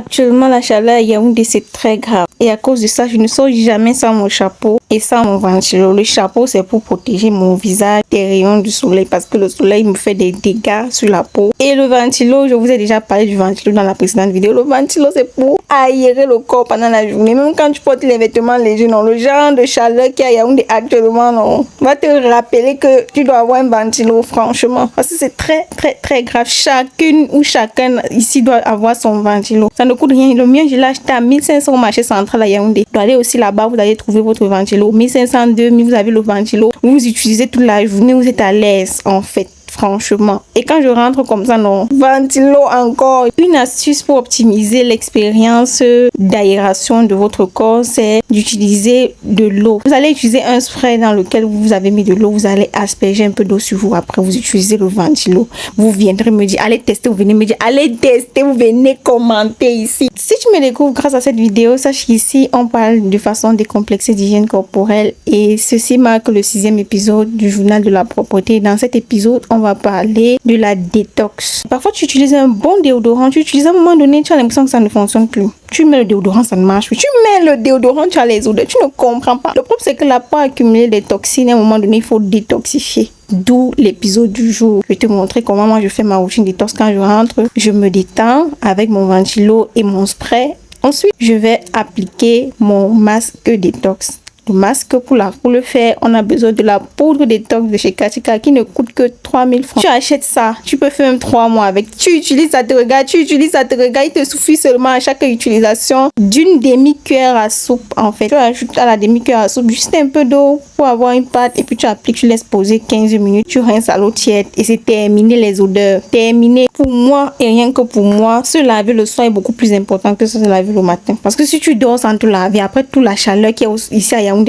Actuellement, la chaleur à Yaoundé, c'est très grave. Et à cause de ça, je ne sors jamais sans mon chapeau et sans mon ventilo. Le chapeau, c'est pour protéger mon visage des rayons du soleil parce que le soleil me fait des dégâts sur la peau. Et le ventilo, je vous ai déjà parlé du ventilo dans la précédente vidéo. Le ventilo, c'est pour aérer le corps pendant la journée. Même quand tu portes les vêtements légers, non, le genre de chaleur qu'il y a à Yaoundé actuellement, non, va te rappeler que tu dois avoir un ventilo, franchement. Parce que c'est très, très, très grave. Chacune ou chacun ici doit avoir son ventilo. Ça ne coûte rien. Le mien, je l'ai acheté à 1500 au marché central à Yaoundé. Vous allez aussi là-bas, vous allez trouver votre ventilo. 1500, 2000, vous avez le ventilo. Vous utilisez toute la journée, vous êtes à l'aise en fait. Franchement. Et quand je rentre comme ça, non. Ventilo encore. Une astuce pour optimiser l'expérience d'aération de votre corps, c'est d'utiliser de l'eau. Vous allez utiliser un spray dans lequel vous avez mis de l'eau. Vous allez asperger un peu d'eau sur vous. Après, vous utilisez le ventilo. Vous viendrez me dire, allez tester, vous venez me dire, allez tester, vous venez commenter ici. Si tu me découvres grâce à cette vidéo, sache qu'ici, on parle de façon décomplexée d'hygiène corporelle. Et ceci marque le 6e épisode du journal de la propreté. Dans cet épisode, on va parler de la détox. Parfois, tu utilises un bon déodorant, tu utilises à un moment donné, tu as l'impression que ça ne fonctionne plus. Tu mets le déodorant, ça ne marche plus. Tu mets le déodorant, tu as les odeurs, tu ne comprends pas. Le problème, c'est que la peau a accumulé des toxines. À un moment donné, il faut détoxifier. D'où l'épisode du jour. Je vais te montrer comment moi je fais ma routine détox. Quand je rentre, je me détends avec mon ventilo et mon spray. Ensuite, je vais appliquer mon masque détox. Le masque pour le faire, on a besoin de la poudre détox de chez Katika qui ne coûte que 3000 francs. Tu achètes ça, tu peux faire même 3 mois avec. Tu utilises, ça te regarde, tu utilises, ça te regarde. Il te suffit seulement à chaque utilisation d'une demi-cuillère à soupe en fait. Tu ajoutes à la demi-cuillère à soupe juste un peu d'eau pour avoir une pâte et puis tu appliques, tu laisses poser 15 minutes. Tu rinces à l'eau tiède et c'est terminé les odeurs. Terminé pour moi et rien que pour moi. Se laver le soir est beaucoup plus important que se laver le matin. Parce que si tu dors sans te laver, après toute la chaleur qui est ici à Yaoundé,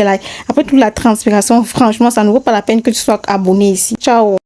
après toute la transpiration, franchement, ça ne vaut pas la peine que tu sois abonné ici. Ciao!